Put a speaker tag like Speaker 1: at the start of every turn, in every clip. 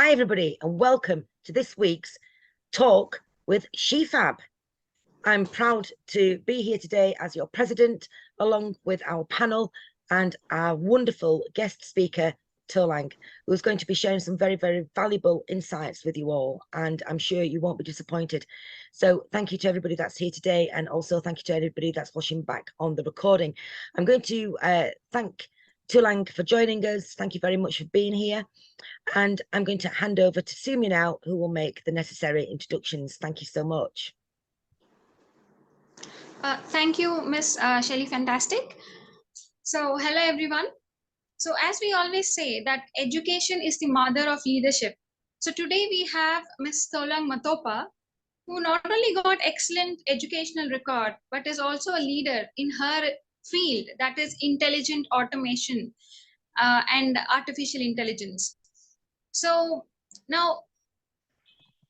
Speaker 1: Hi everybody and welcome to this week's talk with Shefab. I'm proud to be here today as your president, along with our panel and our wonderful guest speaker, Tholang, who's going to be sharing some very, very valuable insights with you all, and I'm sure you won't be disappointed. So thank you to everybody that's here today, and also thank you to everybody that's watching back on the recording. I'm going to thank Tholang for joining us. Thank you very much for being here. And I'm going to hand over to Sumia now, who will make the necessary introductions. Thank you so much.
Speaker 2: Thank you, Miss Shelle. Fantastic. So, hello everyone. So, as we always say that education is the mother of leadership. So today we have Miss Tholang Mathopa, who not only got excellent educational record, but is also a leader in her field, that is intelligent automation and artificial intelligence. So now,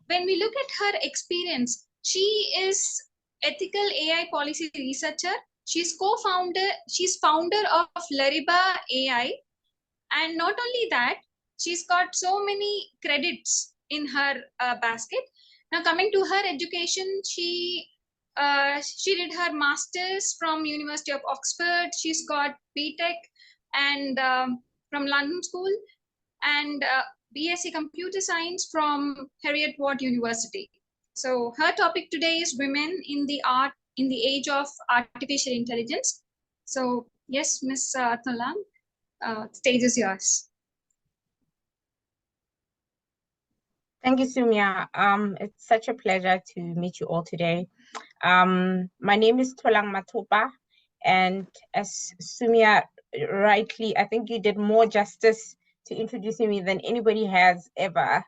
Speaker 2: when we look at her experience, she is ethical AI policy researcher. She's founder of Leriba.ai. And not only that, she's got so many credits in her basket. Now, coming to her education, she did her master's from University of Oxford. She's got BTech and from London School, and BSc Computer Science from Heriot-Watt University. So her topic today is women in the age of artificial intelligence. So yes, Ms. Tholang, stage is yours.
Speaker 3: Thank you, Sumia. It's such a pleasure to meet you all today. My name is Tholang Mathopa, and as Sumia rightly, I think you did more justice to introducing me than anybody has ever.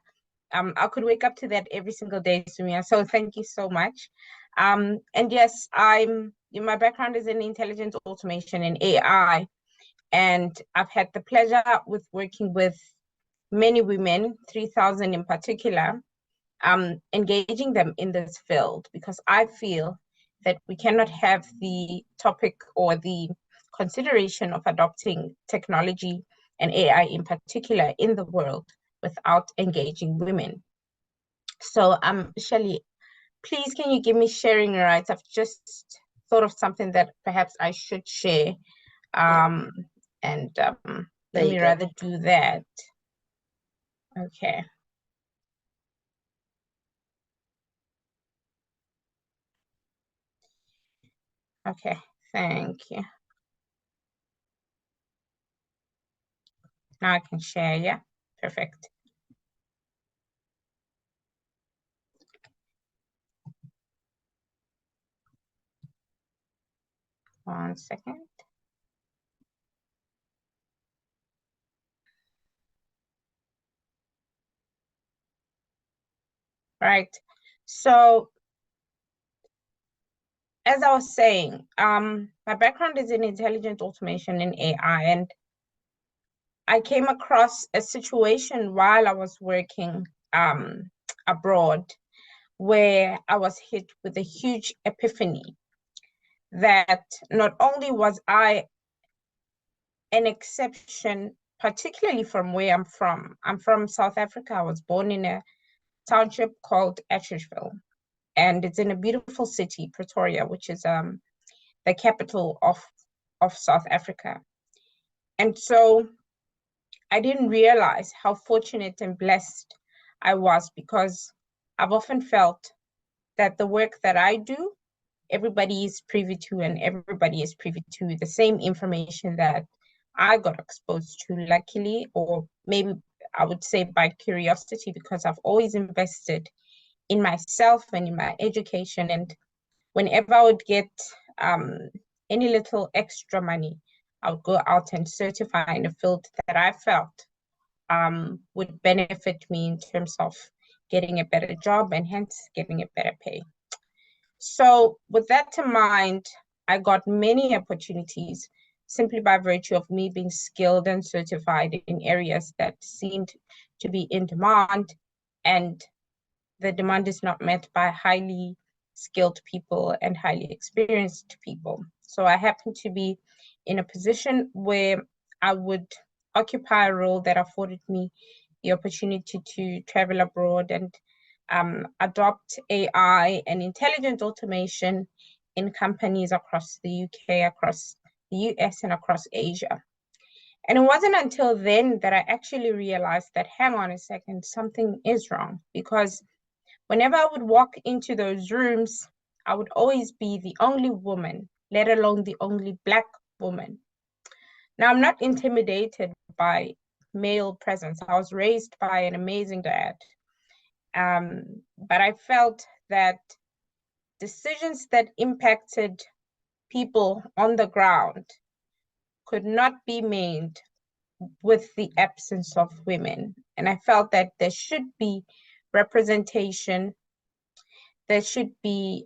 Speaker 3: I could wake up to that every single day, Sumia, so thank you so much. And yes, my background is in intelligent automation and AI, and I've had the pleasure with working with many women, 3,000 in particular, engaging them in this field, because I feel that we cannot have the topic or the consideration of adopting technology and AI in particular in the world without engaging women. So Shelle, please can you give me sharing rights? I've just thought of something that perhaps I should share. Let me rather do that. Okay. Okay, thank you. Now I can share, yeah? Perfect. One second. Right, so as I was saying, my background is in intelligent automation and AI, and I came across a situation while I was working abroad where I was hit with a huge epiphany that not only was I an exception, particularly from where I'm from. I'm from South Africa. I was born in a township called Atteridgeville, and it's in a beautiful city, Pretoria, which is the capital of South Africa. And so I didn't realize how fortunate and blessed I was, because I've often felt that the work that I do, everybody is privy to, and everybody is privy to the same information that I got exposed to, luckily, or maybe I would say by curiosity, because I've always invested in myself and in my education. And whenever I would get any little extra money, I would go out and certify in a field that I felt would benefit me in terms of getting a better job and hence getting a better pay. So with that in mind, I got many opportunities simply by virtue of me being skilled and certified in areas that seemed to be in demand, and the demand is not met by highly skilled people and highly experienced people. So I happened to be in a position where I would occupy a role that afforded me the opportunity to travel abroad and adopt AI and intelligent automation in companies across the UK, across the US, and across Asia. And it wasn't until then that I actually realized that, hang on a second, something is wrong. Because whenever I would walk into those rooms, I would always be the only woman, let alone the only Black woman. Now, I'm not intimidated by male presence. I was raised by an amazing dad. But I felt that decisions that impacted people on the ground could not be made with the absence of women. And I felt that there should be representation, there should be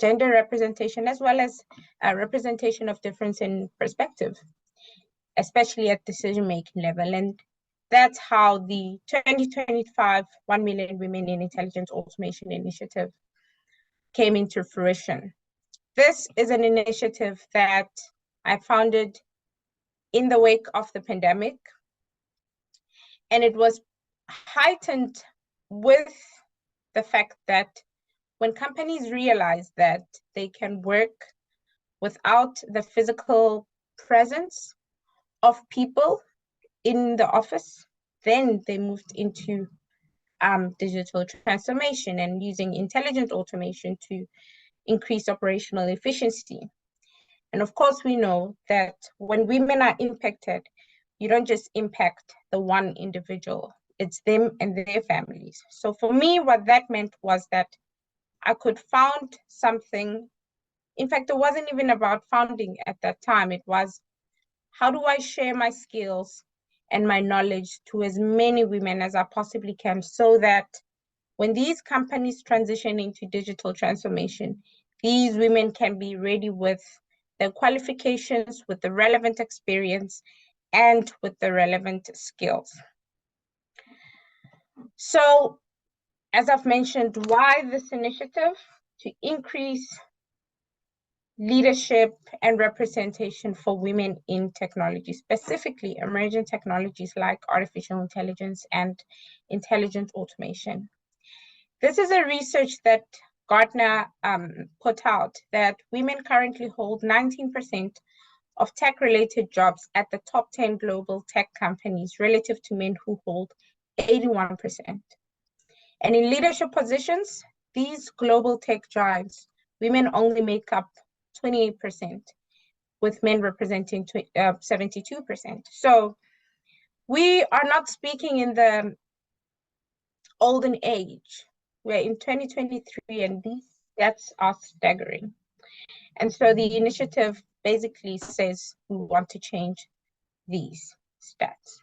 Speaker 3: gender representation, as well as representation of difference in perspective, especially at decision-making level. And that's how the 2025 1 Million Women in Intelligent Automation initiative came into fruition. This is an initiative that I founded in the wake of the pandemic, and it was heightened with the fact that when companies realize that they can work without the physical presence of people in the office, then they moved into digital transformation and using intelligent automation to increase operational efficiency. And of course, we know that when women are impacted, you don't just impact the one individual, it's them and their families. So for me, what that meant was that I could found something. In fact, it wasn't even about founding at that time. It was, how do I share my skills and my knowledge to as many women as I possibly can, so that when these companies transition into digital transformation, these women can be ready with their qualifications, with the relevant experience, and with the relevant skills. So, as I've mentioned, why this initiative? To increase leadership and representation for women in technology, specifically emerging technologies like artificial intelligence and intelligent automation. This is a research that Gartner put out, that women currently hold 19% of tech-related jobs at the top 10 global tech companies, relative to men who hold 81%. And in leadership positions, these global tech giants, women only make up 28%, with men representing 72%. So we are not speaking in the olden age. We're in 2023, and these stats are staggering. And so the initiative basically says we want to change these stats.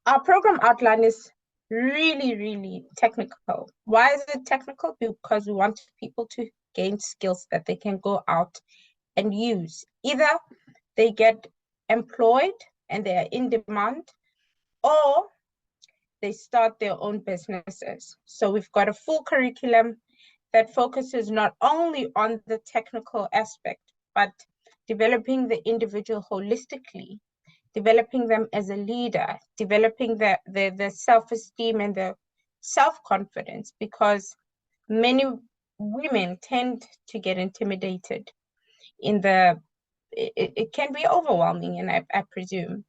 Speaker 3: Our program outline is really technical. Why is it technical? Because we want people to gain skills that they can go out and use. Either they get employed and they are in demand, or they start their own businesses. So we've got a full curriculum that focuses not only on the technical aspect, but developing the individual holistically, developing them as a leader, developing the self-esteem and the self-confidence, because many women tend to get intimidated in it can be overwhelming, and I presume,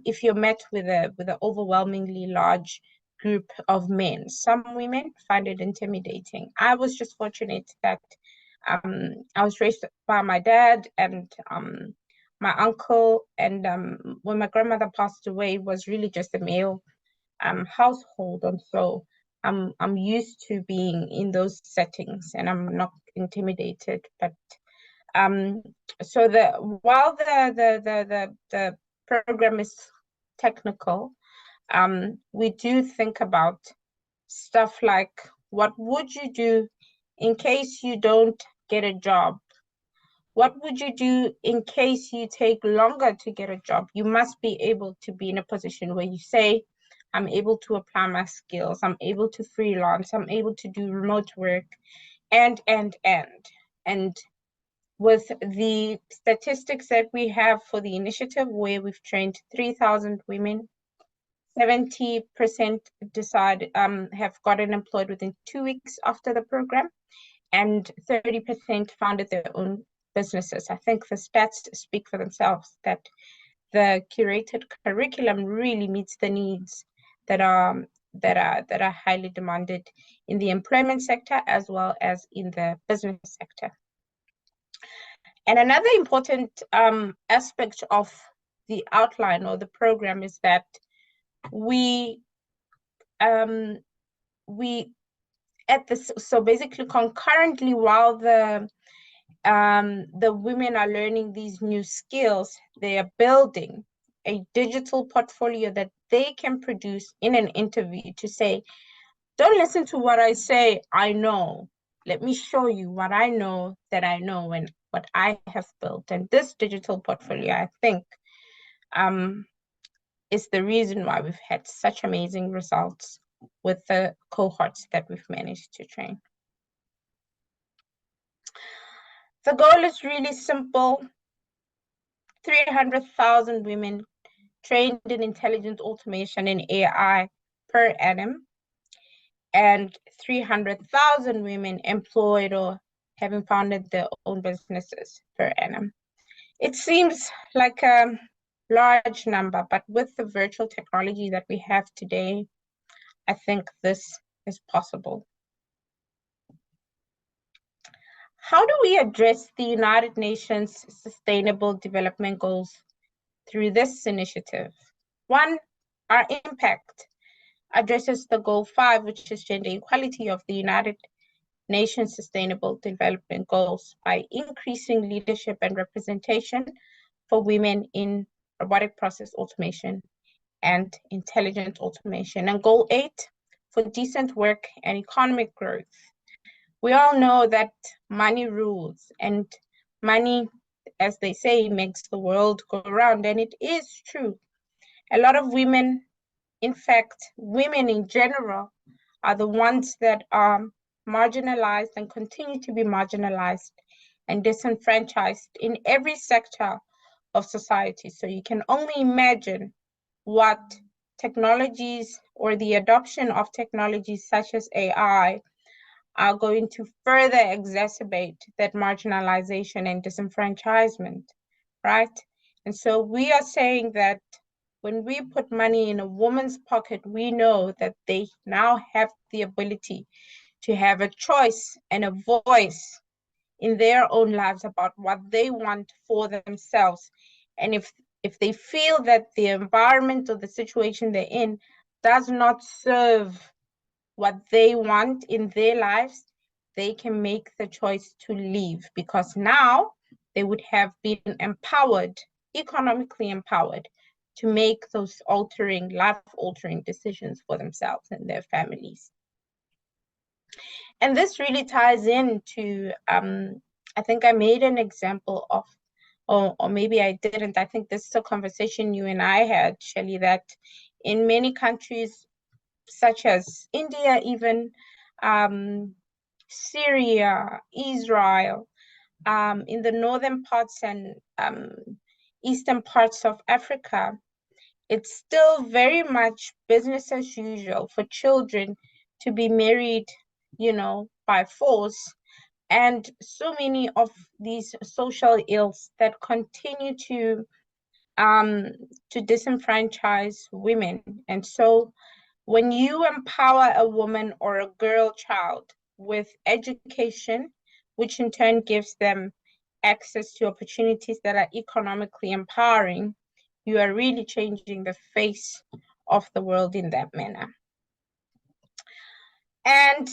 Speaker 3: if you're met with an overwhelmingly large group of men. Some women find it intimidating. I was just fortunate that I was raised by my dad and my uncle, and when my grandmother passed away, it was really just a male household, and so I'm used to being in those settings, and I'm not intimidated. But so while the program is technical, we do think about stuff like, what would you do in case you don't get a job? What would you do in case you take longer to get a job? You must be able to be in a position where you say, I'm able to apply my skills, I'm able to freelance, I'm able to do remote work, and with the statistics that we have for the initiative, where we've trained 3,000 women, 70% have gotten employed within 2 weeks after the program, and 30% founded their own businesses. I think the stats speak for themselves, that the curated curriculum really meets the needs that are highly demanded in the employment sector as well as in the business sector. And another important aspect of the outline or the program is that we so basically concurrently, while the women are learning these new skills, they are building a digital portfolio that they can produce in an interview to say, don't listen to what I say, I know. Let me show you what I know that I know and what I have built. And this digital portfolio, I think, is the reason why we've had such amazing results with the cohorts that we've managed to train. The goal is really simple: 300,000 women trained in intelligent automation and AI per annum, and 300,000 women employed or having founded their own businesses per annum. It seems like a large number, but with the virtual technology that we have today, I think this is possible. How do we address the United Nations Sustainable Development Goals through this initiative? One, our impact addresses the goal 5, which is gender equality of the United Nations Sustainable Development Goals, by increasing leadership and representation for women in robotic process automation and intelligent automation. And goal 8, for decent work and economic growth. We all know that money rules, and money, as they say, makes the world go round, and it is true. A lot of women, in fact, women in general, are the ones that are marginalized and continue to be marginalized and disenfranchised in every sector of society. So you can only imagine what technologies or the adoption of technologies such as AI are going to further exacerbate that marginalization and disenfranchisement, right? And so we are saying that when we put money in a woman's pocket, we know that they now have the ability to have a choice and a voice in their own lives about what they want for themselves. And if they feel that the environment or the situation they're in does not serve what they want in their lives, they can make the choice to leave, because now they would have been empowered, economically empowered, to make those life-altering decisions for themselves and their families. And this really ties into, I think I made an example of, or maybe I didn't, I think this is a conversation you and I had, Shelle, that in many countries, such as India, even Syria, Israel, in the northern parts and eastern parts of Africa, it's still very much business as usual for children to be married, by force, and so many of these social ills that continue to disenfranchise women. And so when you empower a woman or a girl child with education, which in turn gives them access to opportunities that are economically empowering, you are really changing the face of the world in that manner. And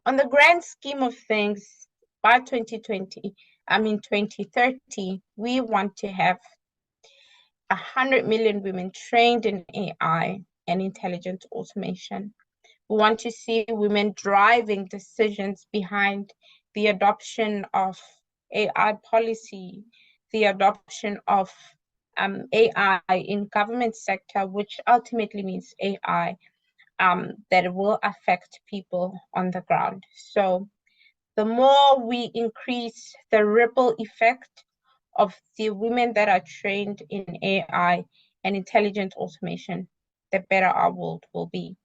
Speaker 3: on the grand scheme of things, by 2030, we want to have 100 million women trained in AI and intelligent automation. We want to see women driving decisions behind the adoption of AI policy, the adoption of AI in government sector, which ultimately means AI that will affect people on the ground. So the more we increase the ripple effect of the women that are trained in AI and intelligent automation, the better our world will be.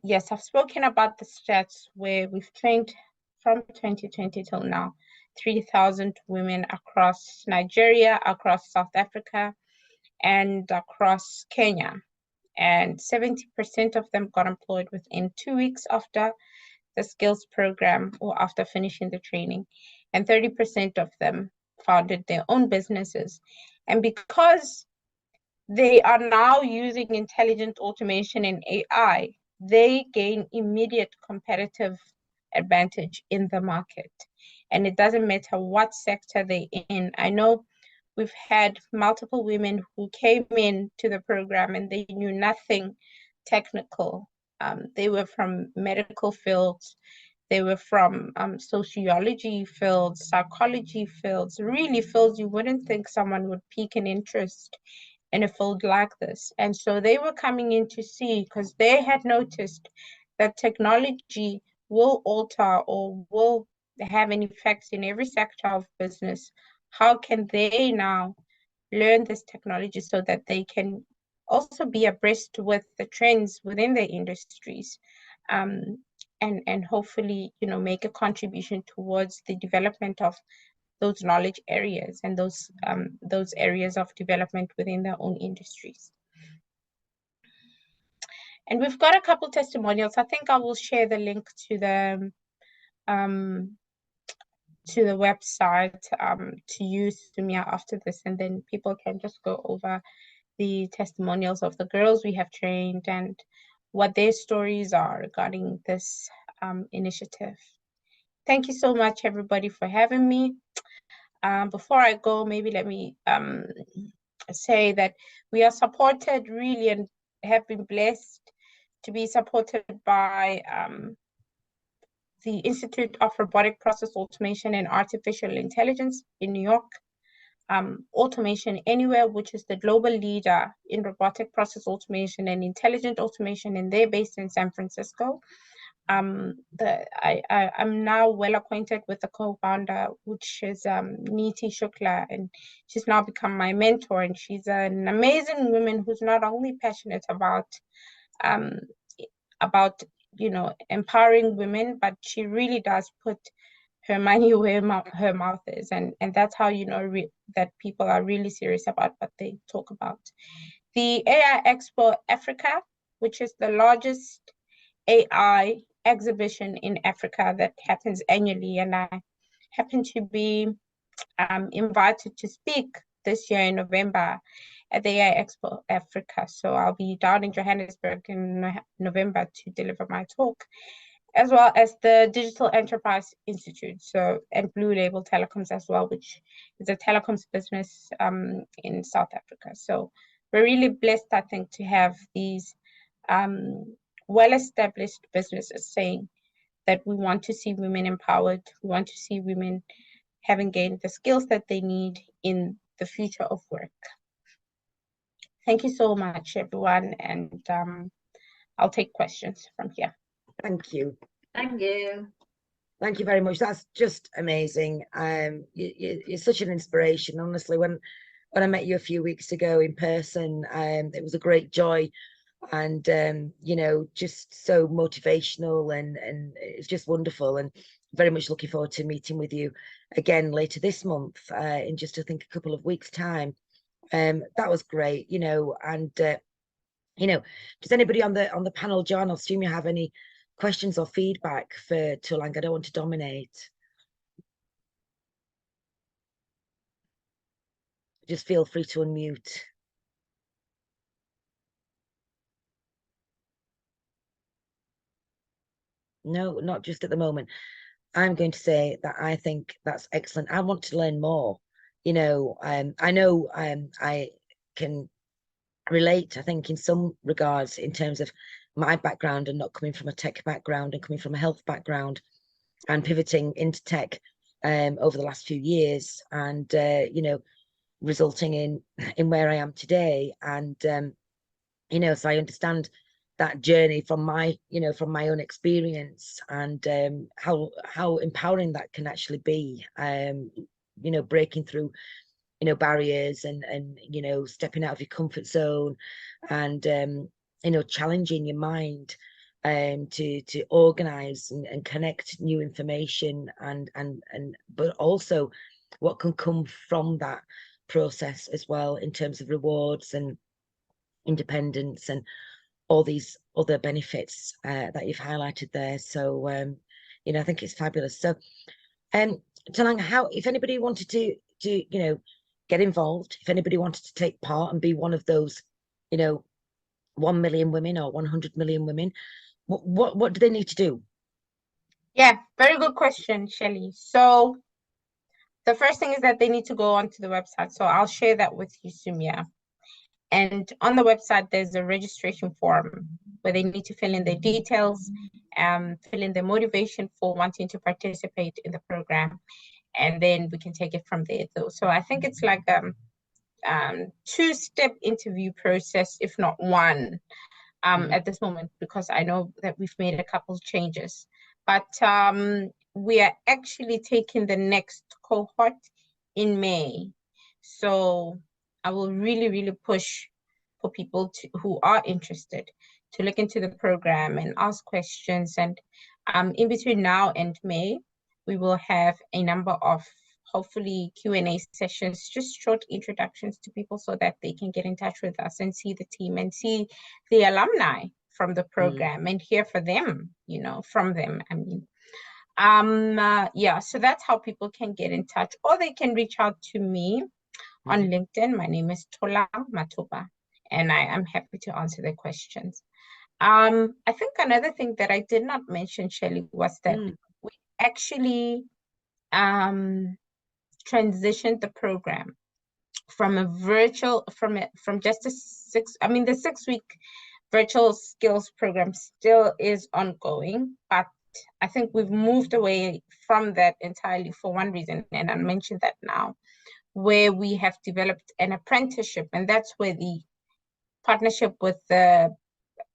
Speaker 3: Yes, I've spoken about the stats where we've trained from 2020 till now, 3,000 women across Nigeria, across South Africa, and across Kenya. And 70% of them got employed within 2 weeks after the skills program or after finishing the training. And 30% of them founded their own businesses. And because they are now using intelligent automation and AI, they gain immediate competitive advantage in the market. And it doesn't matter what sector they're in. I know we've had multiple women who came into the program and they knew nothing technical. They were from medical fields, they were from sociology fields, psychology fields, really fields you wouldn't think someone would pique an interest in a field like this. And so they were coming in to see, because they had noticed that technology will alter or will have an effect in every sector of business. How can they now learn this technology so that they can also be abreast with the trends within their industries, and hopefully, you know, make a contribution towards the development of those knowledge areas and those areas of development within their own industries. And we've got a couple testimonials. I think I will share the link to the website to use Sumia after this, and then people can just go over the testimonials of the girls we have trained and what their stories are regarding this initiative. Thank you so much, everybody, for having me. Before I go, maybe let me say that we are supported really and have been blessed to be supported by the Institute of Robotic Process Automation and Artificial Intelligence in New York, Automation Anywhere, which is the global leader in robotic process automation and intelligent automation, and they're based in San Francisco. I'm now well acquainted with the co-founder, which is Neeti Shukla, and she's now become my mentor, and she's an amazing woman who's not only passionate about you know, empowering women, but she really does put her money where her mouth is, and that's how you know that people are really serious about what they talk about. The AI Expo Africa, which is the largest AI exhibition in Africa that happens annually, and I happen to be invited to speak this year in November at the AI Expo Africa. So I'll be down in Johannesburg in November to deliver my talk, as well as the Digital Enterprise Institute, so, and Blue Label Telecoms as well, which is a telecoms business in South Africa. So we're really blessed, I think, to have these well-established businesses saying that we want to see women empowered, we want to see women having gained the skills that they need in the future of work. Thank you so much, everyone, and I'll take questions from here.
Speaker 1: Thank you.
Speaker 4: Thank you.
Speaker 1: Thank you very much. That's just amazing. You're such an inspiration. Honestly, when I met you a few weeks ago in person, it was a great joy, and you know, just so motivational, and it's just wonderful, and very much looking forward to meeting with you again later this month, in just I think a couple of weeks' time. That was great, you know, and you know, does anybody on the panel, John, I'll assume you have any questions or feedback for Tholang? I don't want to dominate. Just feel free to unmute. No, not just at the moment. I'm going to say that I think that's excellent. I want to learn more. You know, I know I can relate, I think, in some regards, in terms of my background and not coming from a tech background and coming from a health background and pivoting into tech over the last few years, and you know, resulting in where I am today. And you know, so I understand that journey from my, from my own experience, and how empowering that can actually be, breaking through, barriers, and stepping out of your comfort zone, and challenging your mind, to organize and connect new information, and but also what can come from that process as well, in terms of rewards and independence and all these other benefits that you've highlighted there. So I think it's fabulous. So Tholang, how, if anybody wanted to get involved, if anybody wanted to take part and be one of those 1 million women or 100 million women, what do they need to do?
Speaker 3: Yeah, very good question, Shelle. So the first thing is that they need to go onto the website. So I'll share that with you, Sumia. And on the website, there's a registration form where they need to fill in their details, fill in their motivation for wanting to participate in the program, and then we can take it from there. So I think it's like a two-step interview process, if not one, at this moment, because I know that we've made a couple of changes. But we are actually taking the next cohort in May. So I will really, really push for people who are interested to look into the program and ask questions. And in between now and May, we will have a number of hopefully Q&A sessions, just short introductions to people so that they can get in touch with us and see the team and see the alumni from the program and hear from them, from them. I mean, yeah, so that's how people can get in touch, or they can reach out to me on LinkedIn. My name is Tholang Mathopa, and I am happy to answer their questions. I think another thing that I did not mention, Shelle, was that we actually transitioned the program from a virtual, from just the 6-week virtual skills program still is ongoing, but I think we've moved away from that entirely for one reason, and I'll mention that now, where we have developed an apprenticeship, and that's where the partnership with the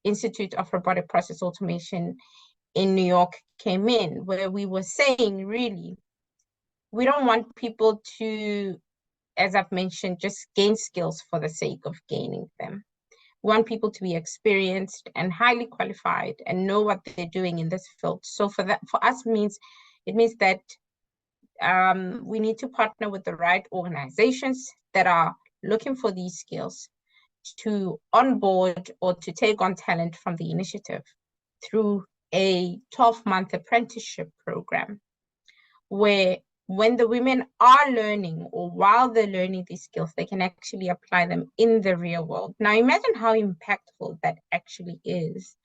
Speaker 3: Institute of Robotic Process Automation in New York came in, where we were saying, really, we don't want people to, as I've mentioned, just gain skills for the sake of gaining them. We want people to be experienced and highly qualified and know what they're doing in this field. So for us, it means that we need to partner with the right organizations that are looking for these skills to onboard or to take on talent from the initiative through a 12-month apprenticeship program, where when the women are learning, or while they're learning these skills, they can actually apply them in the real world. Now, imagine how impactful that actually is,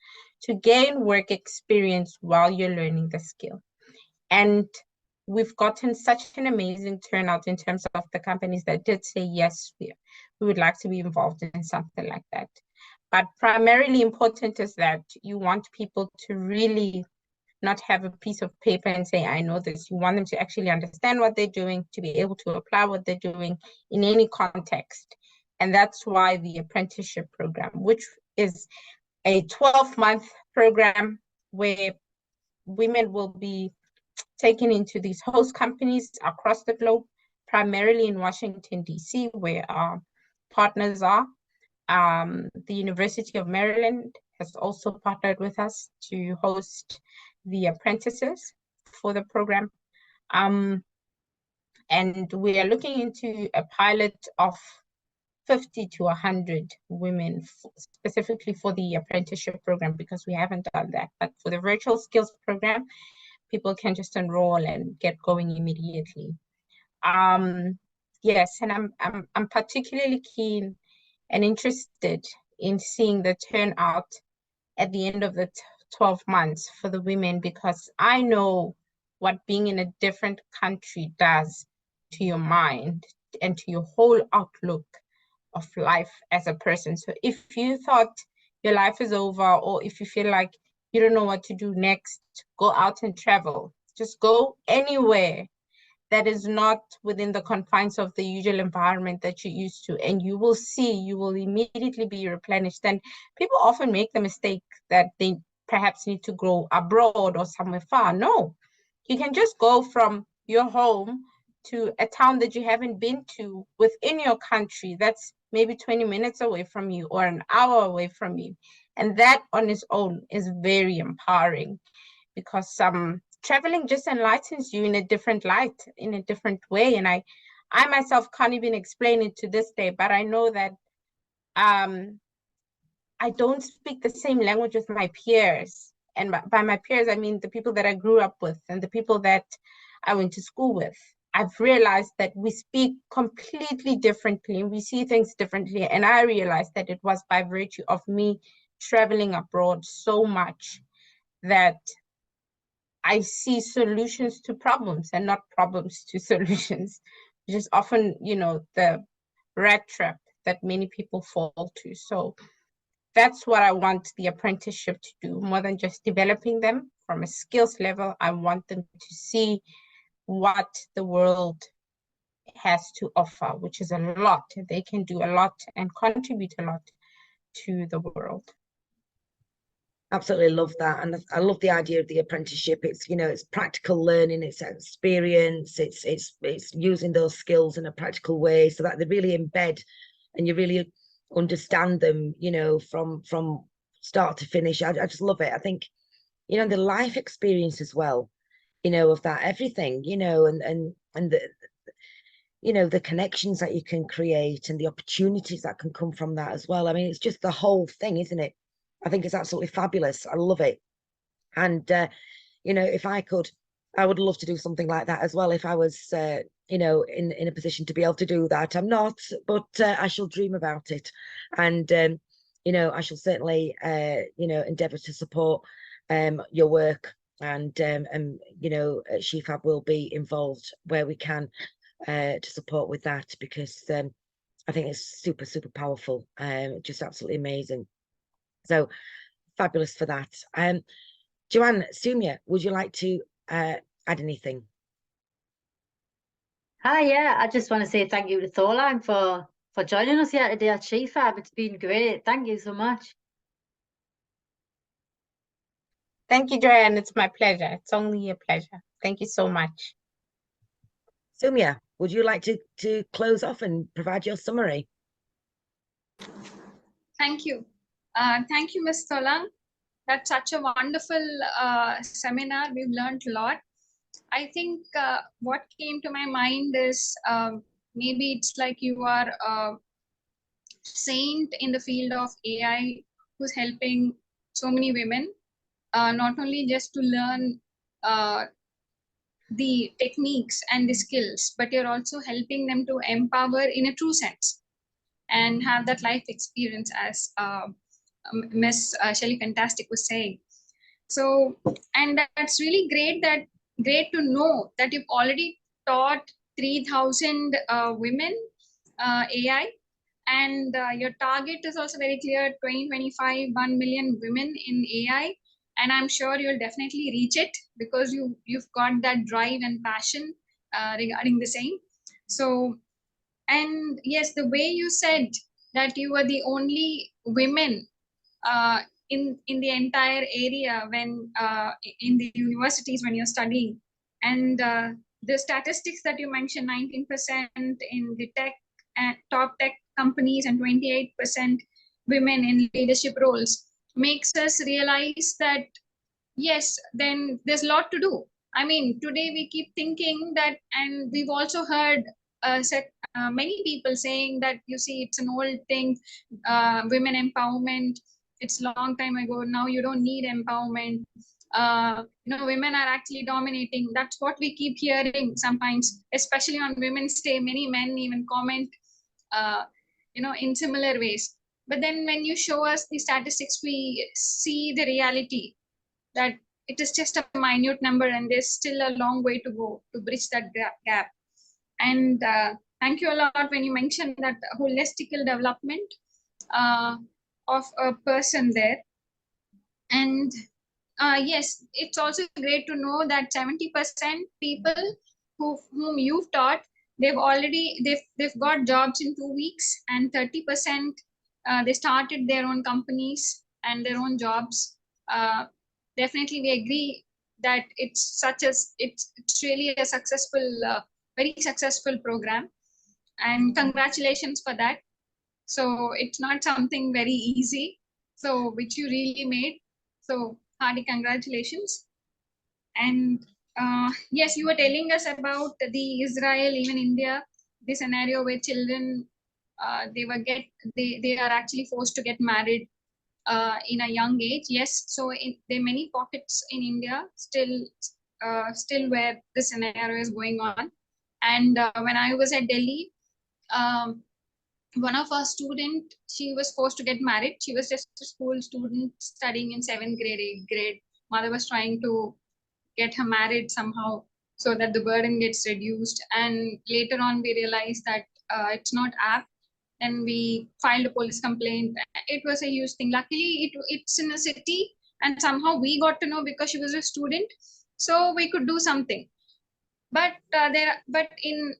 Speaker 3: to gain work experience while you're learning the skill. And we've gotten such an amazing turnout in terms of the companies that did say, yes, we would like to be involved in something like that. But primarily important is that you want people to really not have a piece of paper and say, I know this. You want them to actually understand what they're doing, to be able to apply what they're doing in any context. And that's why the apprenticeship program, which is a 12-month program where women will be taken into these host companies across the globe, primarily in Washington, D.C., where our partners are. The University of Maryland has also partnered with us to host the apprentices for the program. And we are looking into a pilot of 50 to 100 women specifically for the apprenticeship program, because we haven't done that. But for the virtual skills program, people can just enroll and get going immediately. Yes, and I'm particularly keen and interested in seeing the turnout at the end of the 12 months for the women, because I know what being in a different country does to your mind and to your whole outlook of life as a person. So if you thought your life is over, or if you feel like you don't know what to do next, go out and travel. Just go anywhere that is not within the confines of the usual environment that you're used to. And you will see, you will immediately be replenished. And people often make the mistake that they perhaps need to go abroad or somewhere far. No, you can just go from your home to a town that you haven't been to within your country that's maybe 20 minutes away from you or an hour away from you. And that on its own is very empowering, because traveling just enlightens you in a different light, in a different way. And I myself can't even explain it to this day, but I know that I don't speak the same language with my peers. And by my peers, I mean the people that I grew up with and the people that I went to school with. I've realized that we speak completely differently and we see things differently. And I realized that it was by virtue of me traveling abroad so much that I see solutions to problems and not problems to solutions, which is often, the rat trap that many people fall to. So that's what I want the apprenticeship to do, more than just developing them from a skills level. I want them to see what the world has to offer, which is a lot. They can do a lot and contribute a lot to the world.
Speaker 1: Absolutely love that. And I love the idea of the apprenticeship. It's, it's practical learning, it's experience, it's using those skills in a practical way so that they really embed and you really understand them, from start to finish. I just love it. I think, the life experience as well, of that, everything, and the connections that you can create and the opportunities that can come from that as well. I mean, it's just the whole thing, isn't it? I think it's absolutely fabulous. I love it. And, if I could, I would love to do something like that as well. If I was, in a position to be able to do that. I'm not, but I shall dream about it. And, I shall certainly, endeavour to support your work. And SheFab will be involved where we can to support with that, because I think it's super, super powerful. Just absolutely amazing. So fabulous for that. Joanne, Sumia, would you like to add anything?
Speaker 4: Hi, yeah, I just want to say thank you to Tholang for joining us here today at SheFab. It's been great. Thank you so much.
Speaker 3: Thank you, Joanne. It's my pleasure. It's only a pleasure. Thank you so much.
Speaker 1: Sumia, would you like to close off and provide your summary?
Speaker 2: Thank you. Thank you, Ms. Tholang. That's such a wonderful seminar. We've learned a lot. I think what came to my mind is maybe it's like you are a saint in the field of AI who's helping so many women, not only just to learn the techniques and the skills, but you're also helping them to empower in a true sense and have that life experience, as Miss Shelle Fantastic was saying. So, and that's really great to know that you've already taught 3,000 women AI, and your target is also very clear: 2025, 1 million women in AI. And I'm sure you'll definitely reach it because you've got that drive and passion regarding the same. So, and yes, the way you said that you were the only women in the entire area when in the universities when you're studying, and the statistics that you mentioned, 19% in the tech and top tech companies and 28% women in leadership roles, makes us realize that yes, then there's a lot to do. I mean, today we keep thinking that, and we've also heard many people saying that, you see, it's an old thing, women empowerment, it's a long time ago, now you don't need empowerment. Women are actually dominating. That's what we keep hearing sometimes, especially on Women's Day. Many men even comment in similar ways. But then when you show us the statistics, we see the reality that it is just a minute number and there's still a long way to go to bridge that gap. And thank you a lot when you mentioned that holistical development of a person there. And yes, it's also great to know that 70% people whom you've taught, they've got jobs in 2 weeks, and 30% they started their own companies and their own jobs. Definitely, we agree that it's really a successful, very successful program, and congratulations for that. So it's not something very easy, so which you really made. So hearty congratulations. And yes, you were telling us about the Israel, even India, the scenario where children they are actually forced to get married in a young age. Yes, so there are many pockets in India still where the scenario is going on. And when I was at Delhi, one of our student, she was forced to get married. She was just a school student studying in 7th grade, 8th grade. Mother was trying to get her married somehow so that the burden gets reduced. And later on, we realized that it's not apt. And we filed a police complaint. It was a huge thing. Luckily, it's in a city, and somehow we got to know because she was a student, so we could do something. But in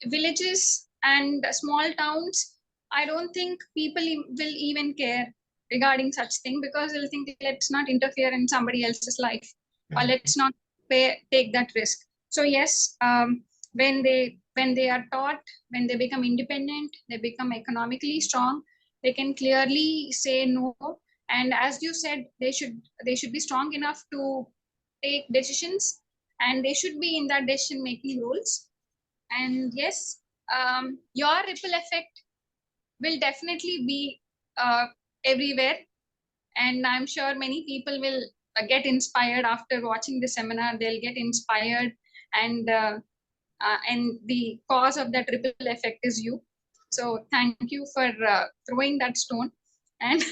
Speaker 2: villages and small towns, I don't think people will even care regarding such thing, because they'll think, let's not interfere in somebody else's life, or let's not take that risk. So yes, when they are taught, when they become independent, they become economically strong, they can clearly say no. And as you said, they should be strong enough to take decisions, and they should be in that decision making roles. And yes, your ripple effect will definitely be everywhere, and I'm sure many people will get inspired after watching the seminar. They'll get inspired, and the cause of that ripple effect is you. So thank you for throwing that stone. And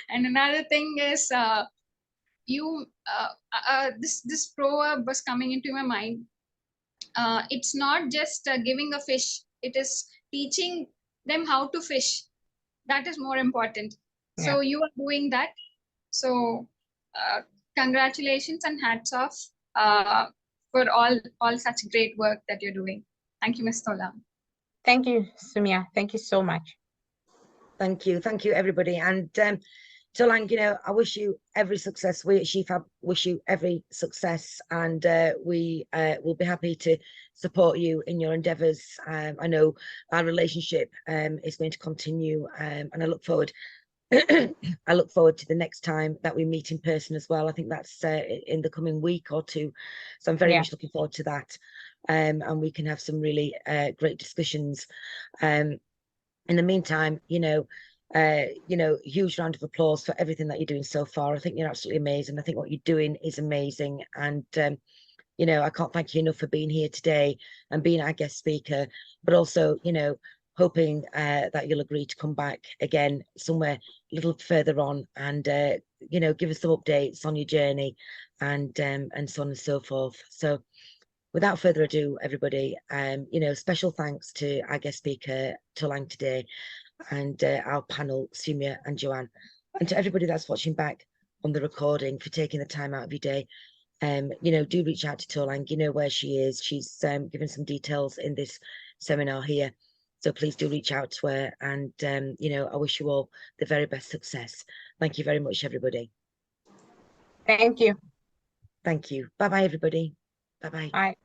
Speaker 2: and another thing is, this proverb was coming into my mind. It's not just giving a fish, it is teaching them how to fish. That is more important.
Speaker 3: Yeah.
Speaker 2: So you are doing that. So congratulations and hats off for all such great work that you're doing. Thank you, Ms. Tholang.
Speaker 3: Thank you, Sumia. Thank you so much.
Speaker 1: Thank you, everybody. And Tholang, I wish you every success. We at SheFab wish you every success, and we will be happy to support you in your endeavours. I know our relationship is going to continue, and I look forward. I look forward to the next time that we meet in person as well. I think that's in the coming week or two, so I'm very much looking forward to that. And we can have some really great discussions. In the meantime, huge round of applause for everything that you're doing so far. I think you're absolutely amazing. I think what you're doing is amazing. And, I can't thank you enough for being here today and being our guest speaker, but also, hoping that you'll agree to come back again somewhere a little further on and, give us some updates on your journey and so on and so forth. So without further ado, everybody, special thanks to our guest speaker, Tholang, today, and our panel, Sumia and Joanne, and to everybody that's watching back on the recording for taking the time out of your day. Do reach out to Tholang. You know where she is. She's given some details in this seminar here, so please do reach out to her. And I wish you all the very best success. Thank you very much, everybody.
Speaker 3: Thank you.
Speaker 1: Thank you. Bye bye, everybody. Bye bye.
Speaker 3: Bye.